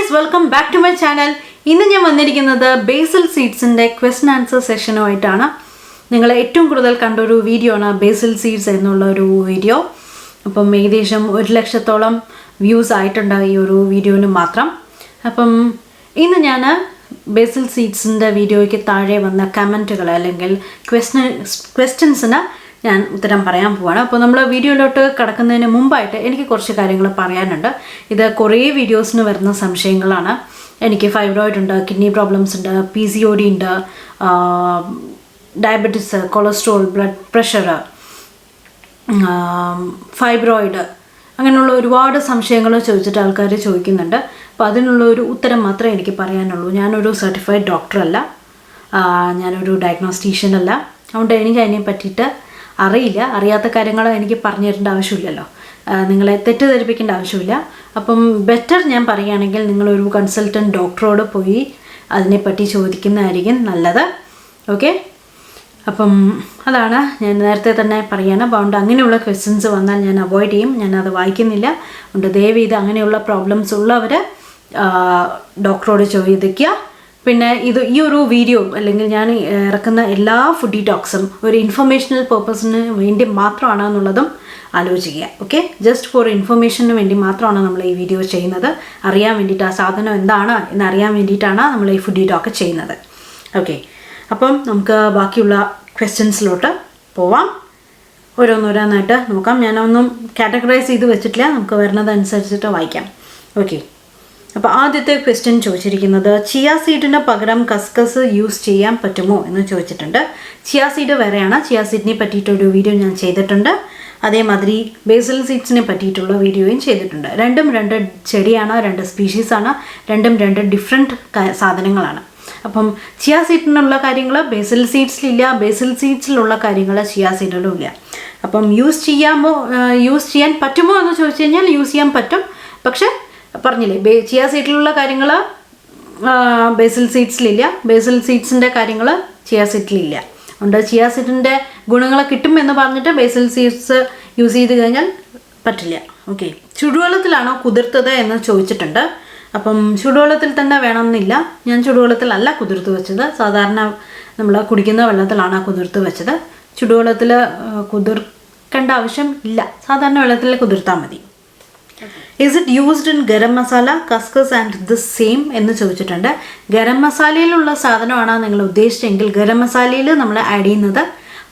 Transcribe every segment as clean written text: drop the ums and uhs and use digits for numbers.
guys, welcome back to my channel. ഇന്ന് ഞാൻ വന്നിരിക്കുന്നത് ബേസിൽ സീഡ്സിന്റെ ക്വസ്റ്റ്യൻ ആൻസർ സെഷനുമായിട്ടാണ്. നിങ്ങൾ ഏറ്റവും കൂടുതൽ കണ്ട ഒരു വീഡിയോ ആണ് ബേസിൽ സീഡ്സ് എന്നുള്ള ഒരു വീഡിയോ. അപ്പം ഏകദേശം 1 ലക്ഷത്തോളം വ്യൂസ് ആയിട്ടുണ്ട് ഈ ഒരു വീഡിയോന് മാത്രം. അപ്പം ഇന്ന് ഞാൻ ബേസിൽ സീഡ്സിന്റെ വീഡിയോയ്ക്ക് താഴെ വന്ന കമൻറ്റുകൾ അല്ലെങ്കിൽ ക്വസ്റ്റ്യൻസിന് ഞാൻ ഉത്തരം പറയാൻ പോവാണ്. അപ്പോൾ നമ്മൾ വീഡിയോയിലോട്ട് കടക്കുന്നതിന് മുമ്പായിട്ട് എനിക്ക് കുറച്ച് കാര്യങ്ങൾ പറയാനുണ്ട്. ഇത് കുറേ വീഡിയോസിന് വരുന്ന സംശയങ്ങളാണ്. എനിക്ക് ഫൈബ്രോയിഡ് ഉണ്ട്, കിഡ്നി പ്രോബ്ലംസ് ഉണ്ട്, PCOD ഉണ്ട്, diabetes, cholesterol, blood pressure, fibroid, അങ്ങനെയുള്ള ഒരുപാട് സംശയങ്ങൾ ചോദിച്ചിട്ട് ആൾക്കാർ ചോദിക്കുന്നുണ്ട്. അപ്പോൾ അതിനുള്ള ഒരു ഉത്തരം മാത്രമേ എനിക്ക് പറയാനുള്ളൂ. ഞാനൊരു സർട്ടിഫൈഡ് ഡോക്ടറല്ല, ഞാനൊരു ഡയഗ്നോസ്റ്റീഷ്യൻ അല്ല. അതുകൊണ്ട് എനിക്ക് അതിനെ പറ്റിയിട്ട് അറിയില്ല. അറിയാത്ത കാര്യങ്ങൾ എനിക്ക് പറഞ്ഞു തരേണ്ട ആവശ്യമില്ലല്ലോ, നിങ്ങളെ തെറ്റിദ്ധരിപ്പിക്കേണ്ട ആവശ്യമില്ല. അപ്പം ബെറ്റർ ഞാൻ പറയുകയാണെങ്കിൽ നിങ്ങളൊരു കൺസൾട്ടൻറ്റ് ഡോക്ടറോട് പോയി അതിനെപ്പറ്റി ചോദിക്കുന്നതായിരിക്കും നല്ലത്. ഓക്കെ, അപ്പം അതാണ് ഞാൻ നേരത്തെ തന്നെ പറയാണ്. അതുകൊണ്ട് അങ്ങനെയുള്ള ക്വസ്റ്റ്യൻസ് വന്നാൽ ഞാൻ അവോയ്ഡ് ചെയ്യും, ഞാനത് വായിക്കുന്നില്ല. അതുകൊണ്ട് ദയവ് ചെയ്ത് അങ്ങനെയുള്ള പ്രോബ്ലംസ് ഉള്ളവർ ഡോക്ടറോട് ചോദിക്കുക. പിന്നെ ഈ ഒരു വീഡിയോ അല്ലെങ്കിൽ ഞാൻ ഇറക്കുന്ന എല്ലാ ഫുഡ് ടോക്സും ഒരു ഇൻഫർമേഷണൽ പർപ്പസിന് വേണ്ടി മാത്രമാണ് എന്നുള്ളതും ആലോചിക്കുക. ഓക്കെ, ജസ്റ്റ് ഫോർ ഇൻഫർമേഷന് വേണ്ടി മാത്രമാണ് നമ്മൾ ഈ വീഡിയോ ചെയ്യുന്നത്. അറിയാൻ വേണ്ടിയിട്ട് ആ സാധനം എന്താണ് എന്നറിയാൻ വേണ്ടിയിട്ടാണ് നമ്മൾ ഈ ഫുഡ് ടോക്ക് ചെയ്യുന്നത്. ഓക്കെ, അപ്പം നമുക്ക് ബാക്കിയുള്ള ക്വസ്റ്റ്യൻസിലോട്ട് പോവാം. ഓരോന്നോരോന്നായിട്ട് നോക്കാം. ഞാനൊന്നും കാറ്റഗറൈസ് ചെയ്ത് വെച്ചിട്ടില്ല, നമുക്ക് വരുന്നതനുസരിച്ചിട്ട് വായിക്കാം. ഓക്കെ, അപ്പോൾ ആദ്യത്തെ ക്വസ്റ്റ്യൻ ചോദിച്ചിരിക്കുന്നത് ചിയ സീഡിന് പകരം കസ്കസ് യൂസ് ചെയ്യാൻ പറ്റുമോ എന്ന് ചോദിച്ചിട്ടുണ്ട്. ചിയ സീഡ് വേറെയാണ്, ചിയ സീഡിനെ പറ്റിയിട്ടൊരു വീഡിയോ ഞാൻ ചെയ്തിട്ടുണ്ട്. അതേമാതിരി ബേസിൽ സീഡ്സിനെ പറ്റിയിട്ടുള്ള വീഡിയോയും ചെയ്തിട്ടുണ്ട്. രണ്ടും 2 ചെടിയാണ്, 2 സ്പീഷീസാണ്, രണ്ടും 2 ഡിഫറെൻറ്റ് സാധനങ്ങളാണ്. അപ്പം ചിയ സീഡിനുള്ള കാര്യങ്ങൾ ബേസിൽ സീഡ്സിലില്ല, ബേസിൽ സീഡ്സിലുള്ള കാര്യങ്ങൾ ചിയ സീഡിലും ഇല്ല. അപ്പം യൂസ് ചെയ്യാൻ പറ്റുമോ എന്ന് ചോദിച്ചു കഴിഞ്ഞാൽ യൂസ് ചെയ്യാൻ പറ്റും. പക്ഷേ പറഞ്ഞില്ലേ, ചിയ സീഡിലുള്ള കാര്യങ്ങൾ ബേസിൽ സീഡ്സിലില്ല, ബേസിൽ സീഡ്സിൻ്റെ കാര്യങ്ങൾ ചിയ സീഡിലില്ല. അതുകൊണ്ട് ചിയ സീഡിൻ്റെ ഗുണങ്ങൾ കിട്ടും എന്ന് പറഞ്ഞിട്ട് ബേസിൽ സീഡ്സ് യൂസ് ചെയ്ത് കഴിഞ്ഞാൽ പറ്റില്ല. ഓക്കെ, ചുടുവെള്ളത്തിലാണോ കുതിർത്തത് എന്ന് ചോദിച്ചിട്ടുണ്ട്. അപ്പം ചുടുവെള്ളത്തിൽ തന്നെ വേണമെന്നില്ല. ഞാൻ ചുടുവെള്ളത്തിലല്ല കുതിർത്ത് വെച്ചത്, സാധാരണ നമ്മൾ കുടിക്കുന്ന വെള്ളത്തിലാണ് കുതിർത്ത് വെച്ചത്. ചുടുവെള്ളത്തിൽ കുതിർക്കേണ്ട ആവശ്യം ഇല്ല, സാധാരണ വെള്ളത്തിൽ കുതിർത്താൽ മതി. Is it used in garam masala, khuskhus and the same എന്ന് ചോദിച്ചിട്ടുണ്ട്. ഗരം മസാലയിലുള്ള സാധനമാണ് നിങ്ങൾ ഉദ്ദേശിച്ചെങ്കിൽ ഗരം മസാലയിൽ നമ്മൾ ആഡ് ചെയ്യുന്നത്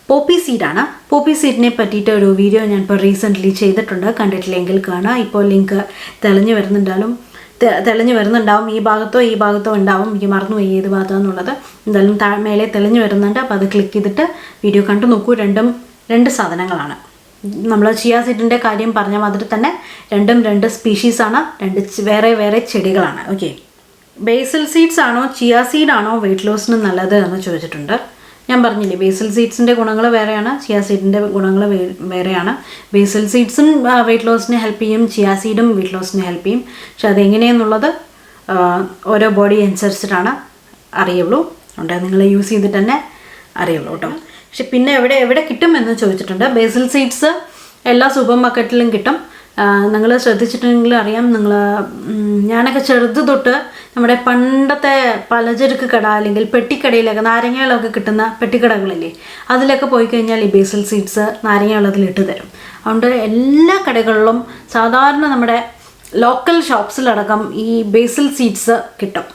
പോപ്പി സീഡാണ്. പോപ്പി സീഡിനെ പറ്റിയിട്ട് ഒരു വീഡിയോ ഞാൻ ഇപ്പോൾ റീസെൻ്റ്ലി ചെയ്തിട്ടുണ്ട്, കണ്ടിട്ടില്ലെങ്കിൽ കാണാം. ഇപ്പോൾ ലിങ്ക് തെളിഞ്ഞു വരുന്നുണ്ടാവും. ഈ ഭാഗത്തോ ഉണ്ടാവും, എനിക്ക് മറന്നുപോയി ഏത് ഭാഗത്താണെന്നുള്ളത്. എന്തായാലും മേലെ തെളിഞ്ഞു വരുന്നുണ്ട്. അപ്പോൾ അത് ക്ലിക്ക് ചെയ്തിട്ട് വീഡിയോ കണ്ടു നോക്കൂ. രണ്ടും 2 സാധനങ്ങളാണ്. നമ്മൾ ചിയ സീഡിൻ്റെ കാര്യം പറഞ്ഞ മാതിരി തന്നെ രണ്ടും 2 സ്പീഷീസാണ്, 2 വേറെ ചെടികളാണ്. ഓക്കെ, ബേസിൽ സീഡ്സ് ആണോ ചിയ സീഡാണോ വെയിറ്റ് ലോസിന് നല്ലത് എന്ന് ചോദിച്ചിട്ടുണ്ട്. ഞാൻ പറഞ്ഞില്ലേ, ബേസിൽ സീഡ്സിൻ്റെ ഗുണങ്ങൾ വേറെയാണ്, ചിയ സീഡിൻ്റെ ഗുണങ്ങൾ വേറെയാണ്. ബേസിൽ സീഡ്സും വെയിറ്റ് ലോസിന് ഹെൽപ്പ് ചെയ്യും, ചിയ സീഡും വെയിറ്റ് ലോസിന് ഹെൽപ്പ് ചെയ്യും. പക്ഷെ അതെങ്ങനെയെന്നുള്ളത് ഓരോ ബോഡി അനുസരിച്ചിട്ടാണ് അറിയുള്ളൂ. അതുകൊണ്ട് നിങ്ങൾ യൂസ് ചെയ്തിട്ട് തന്നെ അറിയുള്ളൂ കേട്ടോ. പക്ഷെ പിന്നെ എവിടെ കിട്ടുമെന്ന് ചോദിച്ചിട്ടുണ്ട്. ബേസിൽ സീഡ്സ് എല്ലാ സൂപ്പർ മാർക്കറ്റിലും കിട്ടും. നിങ്ങൾ ശ്രദ്ധിച്ചിട്ടുണ്ടെങ്കിൽ അറിയാം. ഞാനൊക്കെ ചെറുത് തൊട്ട് നമ്മുടെ പണ്ടത്തെ പലചരക്ക് കട അല്ലെങ്കിൽ പെട്ടിക്കടയിലൊക്കെ നാരങ്ങകളൊക്കെ കിട്ടുന്ന പെട്ടിക്കടകളില്ലേ, അതിലൊക്കെ പോയി കഴിഞ്ഞാൽ ഈ ബേസിൽ സീഡ്സ് നാരങ്ങ വെള്ളത്തിൽ ഇട്ട് തരും. അതുകൊണ്ട് എല്ലാ കടകളിലും സാധാരണ നമ്മുടെ ലോക്കൽ ഷോപ്സിലടക്കം ഈ ബേസിൽ സീഡ്സ് കിട്ടും.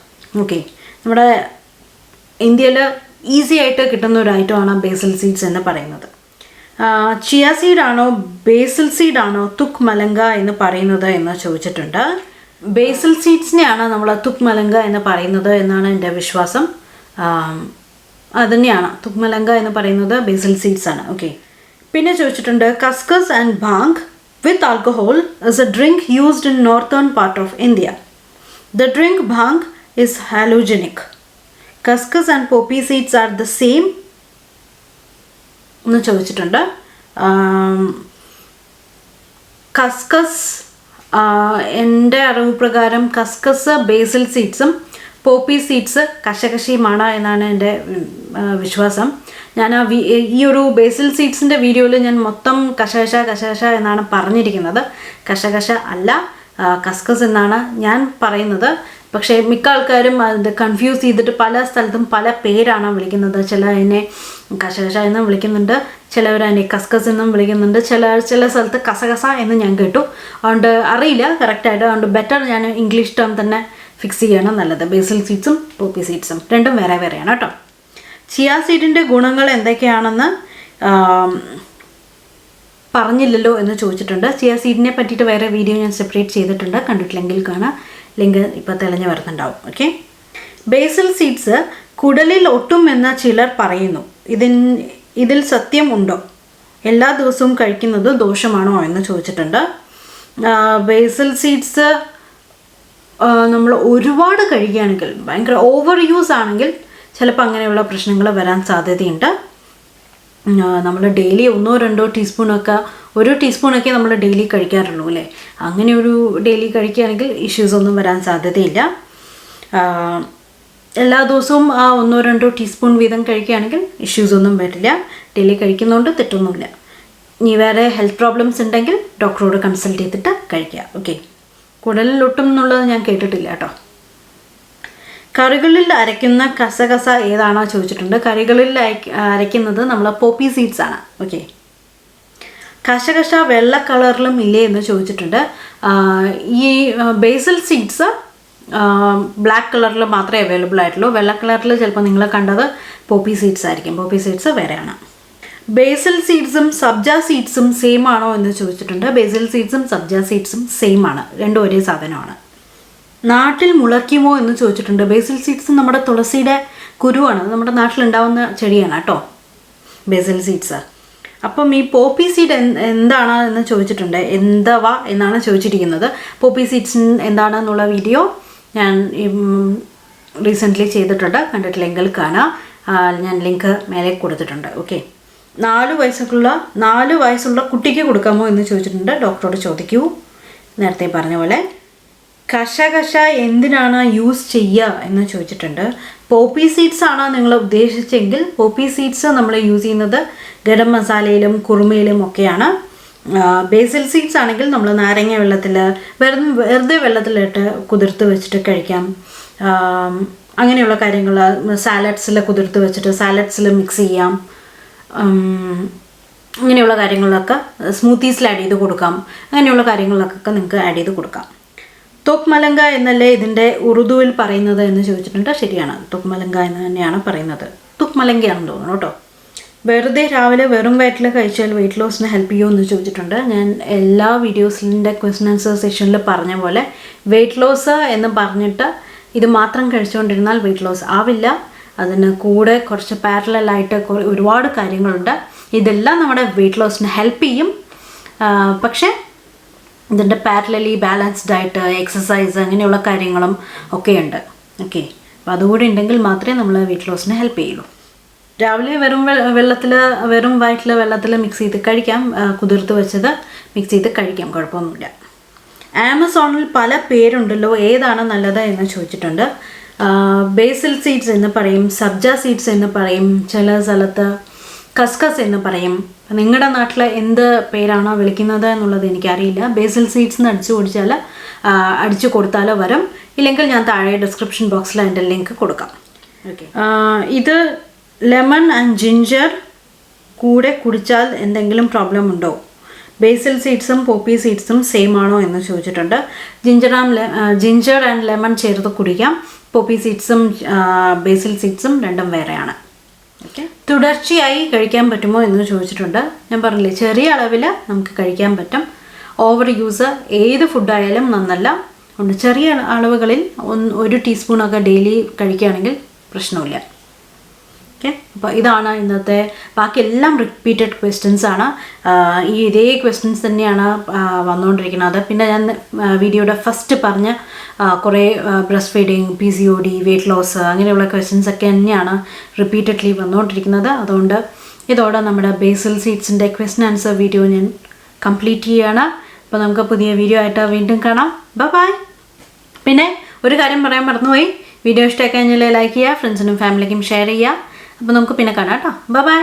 ഓക്കെ, നമ്മുടെ ഇന്ത്യയിൽ ഈസി ആയിട്ട് കിട്ടുന്ന ഒരു ഐറ്റമാണ് ബേസിൽ സീഡ്സ് എന്ന് പറയുന്നത്. ചിയ സീഡാണോ ബേസിൽ സീഡാണോ തുക് മലങ്ക എന്ന് പറയുന്നത് എന്ന് ചോദിച്ചിട്ടുണ്ട്. ബേസിൽ സീഡ്സിനെയാണ് നമ്മൾ തുക് മലങ്ക എന്ന് പറയുന്നത് എന്നാണ് എൻ്റെ വിശ്വാസം. അതുതന്നെയാണ്, തുക് മലങ്ക എന്ന് പറയുന്നത് ബേസിൽ സീഡ്സ് ആണ്. ഓക്കെ, പിന്നെ ചോദിച്ചിട്ടുണ്ട് khuskhus and bhang with alcohol is a drink used in northern part of India. The drink bhang is hallucinogenic. Khuskhus and poppy seeds are the same എന്ന് ചോദിച്ചിട്ടുണ്ട്. കസ്കസ് എൻ്റെ അറിവ് പ്രകാരം കസ്കസ് ബേസിൽ സീഡ്സും പോപ്പി സീഡ്സ് കശകശിയുമാണ് എന്നാണ് എൻ്റെ വിശ്വാസം. ഞാൻ ഈ ഒരു ബേസിൽ സീഡ്സിൻ്റെ വീഡിയോയിൽ ഞാൻ മൊത്തം കശകശ എന്നാണ് പറഞ്ഞിരിക്കുന്നത്. കശകശ അല്ല, കസ്കസ് എന്നാണ് ഞാൻ പറയുന്നത്. പക്ഷേ മിക്ക ആൾക്കാരും അത് കൺഫ്യൂസ് ചെയ്തിട്ട് പല സ്ഥലത്തും പല പേരാണ് വിളിക്കുന്നത്. ചില അതിനെ കശകശ എന്നും വിളിക്കുന്നുണ്ട്, ചിലവർ അതിനെ കസ്കസ് എന്നും വിളിക്കുന്നുണ്ട്, ചില സ്ഥലത്ത് കസകസ എന്ന് ഞാൻ കേട്ടു. അതുകൊണ്ട് അറിയില്ല കറക്റ്റായിട്ട്. അതുകൊണ്ട് ബെറ്റർ ഞാൻ ഇംഗ്ലീഷ് ടേം തന്നെ ഫിക്സ് ചെയ്യണം നല്ലത്. ബേസിൽ സീഡ്സും പോപ്പി സീഡ്സും രണ്ടും വേറെ വേറെയാണ് കേട്ടോ. ചിയ സീഡിൻ്റെ ഗുണങ്ങൾ എന്തൊക്കെയാണെന്ന് പറഞ്ഞില്ലല്ലോ എന്ന് ചോദിച്ചിട്ടുണ്ട്. ചിയ സീഡിനെ പറ്റിയിട്ട് വേറെ വീഡിയോ ഞാൻ സെപ്പറേറ്റ് ചെയ്തിട്ടുണ്ട്, കണ്ടിട്ടില്ലെങ്കിൽ കാണാം, ലിങ്ക് ഇപ്പോൾ തെളിഞ്ഞ് വരുന്നുണ്ടാവും. ഓക്കെ. ബേസിൽ സീഡ്സ് കുടലിൽ ഒട്ടും എന്ന് ചിലർ പറയുന്നു. ഇതിൽ സത്യം ഉണ്ടോ? എല്ലാ ദിവസവും കഴിക്കുന്നത് ദോഷമാണോ എന്ന് ചോദിച്ചിട്ടുണ്ട്. ബേസിൽ സീഡ്സ് നമ്മൾ ഒരുപാട് കഴിക്കുകയാണെങ്കിൽ, ഭയങ്കര ഓവർ യൂസ് ആണെങ്കിൽ ചിലപ്പോൾ അങ്ങനെയുള്ള പ്രശ്നങ്ങൾ വരാൻ സാധ്യതയുണ്ട്. നമ്മൾ ഡെയിലി 1-2 ടീസ്പൂണൊക്കെ, 1 ടീസ്പൂണൊക്കെ നമ്മൾ ഡെയിലി കഴിക്കാറുള്ളൂ അല്ലേ. അങ്ങനെ ഒരു ഡെയിലി കഴിക്കുകയാണെങ്കിൽ ഇഷ്യൂസ് ഒന്നും വരാൻ സാധ്യതയില്ല. എല്ലാ ദിവസവും 1-2 ടീസ്പൂൺ വീതം കഴിക്കുകയാണെങ്കിൽ ഇഷ്യൂസ് ഒന്നും വരില്ല. ഡെയിലി കഴിക്കുന്നതുകൊണ്ട് തെറ്റൊന്നുമില്ല. ഇനി വേറെ ഹെൽത്ത് പ്രോബ്ലംസ് ഉണ്ടെങ്കിൽ ഡോക്ടറോട് കൺസൾട്ട് ചെയ്തിട്ട് കഴിക്കുക. ഓക്കെ. കുടലിലൊട്ടും എന്നുള്ളത് ഞാൻ കേട്ടിട്ടില്ല കേട്ടോ. കറികളിൽ അരയ്ക്കുന്ന കസകസ ഏതാണോ ചോദിച്ചിട്ടുണ്ട്. കറികളിൽ അരയ്ക്കുന്നത് നമ്മൾ പോപ്പി സീഡ്സ് ആണ്. ഓക്കെ. കശകശ വെള്ള കളറിലും ഇല്ലേ എന്ന് ചോദിച്ചിട്ടുണ്ട്. ഈ ബേസിൽ സീഡ്സ് ബ്ലാക്ക് കളറിൽ മാത്രമേ അവൈലബിൾ ആയിട്ടുള്ളൂ. വെള്ള കളറിൽ ചിലപ്പോൾ നിങ്ങൾ കണ്ടത് പോപ്പി സീഡ്സ് ആയിരിക്കും. പോപ്പി സീഡ്സ് വേറെയാണ്. ബേസിൽ സീഡ്സും സബ്ജ സീഡ്സും സെയിം ആണോ എന്ന് ചോദിച്ചിട്ടുണ്ട്. ബേസിൽ സീഡ്സും സബ്ജ സീഡ്സും സെയിം ആണ്, രണ്ടും ഒരേ സാധനമാണ്. നാട്ടിൽ മുളയ്ക്കുമോ എന്ന് ചോദിച്ചിട്ടുണ്ട്. ബേസിൽ സീഡ്സ് നമ്മുടെ തുളസിയുടെ കുരുവാണ്, നമ്മുടെ നാട്ടിലുണ്ടാവുന്ന ചെടിയാണ് കേട്ടോ ബേസിൽ സീഡ്സ്. അപ്പം ഈ പോപ്പി സീഡ് എന്താണ് എന്ന് ചോദിച്ചിട്ടുണ്ട്. എന്തവാ എന്നാണ് ചോദിച്ചിരിക്കുന്നത്. പോപ്പി സീഡ്സ് എന്താണെന്നുള്ള വീഡിയോ ഞാൻ റീസെൻ്റ്ലി ചെയ്തിട്ടുണ്ട്, കണ്ടിട്ടില്ലെങ്കിൽ കാണാം. ഞാൻ ലിങ്ക് മേലെ കൊടുത്തിട്ടുണ്ട്. ഓക്കെ. 4 വയസ്സുള്ള കുട്ടിക്ക് കൊടുക്കാമോ എന്ന് ചോദിച്ചിട്ടുണ്ട്. ഡോക്ടറോട് ചോദിക്കൂ. നേരത്തെ പറഞ്ഞ പോലെ കശകശ എന്തിനാണ് യൂസ് ചെയ്യുക എന്ന് ചോദിച്ചിട്ടുണ്ട്. പോപ്പി സീഡ്സ് ആണ് നിങ്ങൾ ഉദ്ദേശിച്ചെങ്കിൽ പോപ്പി സീഡ്സ് നമ്മൾ യൂസ് ചെയ്യുന്നത് ഗരം മസാലയിലും കുറുമയിലും ഒക്കെയാണ്. ബേസിൽ സീഡ്സ് ആണെങ്കിൽ നമ്മൾ നാരങ്ങ വെള്ളത്തിൽ വെറുതെ വെള്ളത്തിലിട്ട് കുതിർത്ത് വെച്ചിട്ട് കഴിക്കാം. അങ്ങനെയുള്ള കാര്യങ്ങൾ സാലഡ്സിൽ കുതിർത്ത് വെച്ചിട്ട് സാലഡ്സിൽ മിക്സ് ചെയ്യാം. അങ്ങനെയുള്ള കാര്യങ്ങളിലൊക്കെ സ്മൂത്തീസിൽ ആഡ് ചെയ്ത് കൊടുക്കാം. അങ്ങനെയുള്ള കാര്യങ്ങളിലൊക്കെ നിങ്ങൾക്ക് ആഡ് ചെയ്ത് കൊടുക്കാം. തുക്മലങ്ക എന്നല്ലേ ഇതിൻ്റെ ഉറുദുവിൽ പറയുന്നത് എന്ന് ചോദിച്ചിട്ടുണ്ട്. ശരിയാണ്, തുക്മലങ്ക എന്ന് തന്നെയാണ് പറയുന്നത്. തുക്മലങ്കയാണെന്ന് തോന്നുന്നു കേട്ടോ. വെറുതെ രാവിലെ വെറും വയറ്റിൽ കഴിച്ചാൽ വെയിറ്റ് ലോസിന് ഹെൽപ്പ് ചെയ്യുമോ എന്ന് ചോദിച്ചിട്ടുണ്ട്. ഞാൻ എല്ലാ വീഡിയോസിൻ്റെ ക്വസ്റ്റൻ ആൻസർ സെഷനിൽ പറഞ്ഞ പോലെ വെയിറ്റ് ലോസ് എന്ന് പറഞ്ഞിട്ട് ഇത് മാത്രം കഴിച്ചുകൊണ്ടിരുന്നാൽ വെയിറ്റ് ലോസ് ആവില്ല. അതിന് കൂടെ കുറച്ച് പാരലലായിട്ട് ഒരുപാട് കാര്യങ്ങളുണ്ട്. ഇതെല്ലാം നമ്മുടെ വെയിറ്റ് ലോസിന് ഹെൽപ്പ് ചെയ്യും. പക്ഷേ ഇതിൻ്റെ പാരലലി ബാലൻസ്ഡ് ആയിട്ട് എക്സസൈസ് അങ്ങനെയുള്ള കാര്യങ്ങളും ഒക്കെയുണ്ട്. ഓക്കെ. അപ്പോൾ അതുകൂടി ഉണ്ടെങ്കിൽ മാത്രമേ നമ്മൾ വെയിറ്റ് ലോസിന് ഹെൽപ്പ് ചെയ്യുള്ളൂ. രാവിലെ വെറും വയറ്റിൽ വെള്ളത്തിൽ മിക്സ് ചെയ്ത് കഴിക്കാം. കുതിർത്ത് വെച്ചത് മിക്സ് ചെയ്ത് കഴിക്കാം, കുഴപ്പമൊന്നുമില്ല. ആമസോണിൽ പല പേരുണ്ടല്ലോ, ഏതാണ് നല്ലത് എന്ന് ചോദിച്ചിട്ടുണ്ട്. ബേസിൽ സീഡ്സ് എന്ന് പറയും, സബ്ജ സീഡ്സ് എന്ന് പറയും, ചില സ്ഥലത്ത് കസ്കസ് എന്ന് പറയും. നിങ്ങളുടെ നാട്ടിൽ എന്ത് പേരാണോ വിളിക്കുന്നത് എന്നുള്ളത് എനിക്കറിയില്ല. ബേസിൽ സീഡ്സ് അടിച്ചു കൊടുത്താലോ വരും, ഇല്ലെങ്കിൽ ഞാൻ താഴെ ഡിസ്ക്രിപ്ഷൻ ബോക്സിൽ അതിൻ്റെ ലിങ്ക് കൊടുക്കാം. ഓക്കെ. ഇത് ലെമൺ ആൻഡ് ജിഞ്ചർ കൂടെ കുടിച്ചാൽ എന്തെങ്കിലും പ്രോബ്ലം ഉണ്ടോ? ബേസിൽ സീഡ്സും പോപ്പി സീഡ്സും സെയിം ആണോ എന്ന് ചോദിച്ചിട്ടുണ്ട്. ജിഞ്ചർ ആൻഡ് ലെമൺ ചേർത്ത് കുടിക്കാം. പോപ്പി സീഡ്സും ബേസിൽ സീഡ്സും രണ്ടും വേറെയാണ്. ഓക്കെ. തുടർച്ചയായി കഴിക്കാൻ പറ്റുമോ എന്ന് ചോദിച്ചിട്ടുണ്ട്. ഞാൻ പറഞ്ഞില്ലേ, ചെറിയ അളവിൽ നമുക്ക് കഴിക്കാൻ പറ്റും. ഓവർ യൂസ് ഏത് ഫുഡായാലും നന്നല്ല. അതുകൊണ്ട് ചെറിയ അളവുകളിൽ 1 ടീസ്പൂണൊക്കെ ഡെയിലി കഴിക്കുകയാണെങ്കിൽ പ്രശ്നമില്ല. ഓക്കെ. അപ്പോൾ ഇതാണ് ഇന്നത്തെ. ബാക്കിയെല്ലാം റിപ്പീറ്റഡ് ക്വസ്റ്റ്യൻസ് ആണ്. ഇതേ ക്വസ്റ്റ്യൻസ് തന്നെയാണ് വന്നുകൊണ്ടിരിക്കുന്നത്. പിന്നെ ഞാൻ വീഡിയോയുടെ ഫസ്റ്റ് പറഞ്ഞ കുറേ breast feeding, PCOD, weight loss അങ്ങനെയുള്ള ക്വസ്റ്റ്യൻസ് ഒക്കെ തന്നെയാണ് റിപ്പീറ്റഡ്ലി വന്നുകൊണ്ടിരിക്കുന്നത്. അതുകൊണ്ട് ഇതോടെ നമ്മുടെ ബേസിൽ സീഡ്സിൻ്റെ ക്വസ്റ്റ്യൻ ആൻസർ വീഡിയോ ഞാൻ കംപ്ലീറ്റ് ചെയ്യുകയാണ്. അപ്പോൾ നമുക്ക് പുതിയ വീഡിയോ ആയിട്ട് വീണ്ടും കാണാം. ബൈ. പിന്നെ ഒരു കാര്യം പറയാൻ മറന്നുപോയി. വീഡിയോ ഇഷ്ടമായി കഴിഞ്ഞാൽ ലൈക്ക് ചെയ്യുക, ഫ്രണ്ട്സിനും ഫാമിലിക്കും ഷെയർ ചെയ്യുക. അപ്പോൾ നമുക്ക് പിന്നെ കാണാം കേട്ടോ. ബൈ.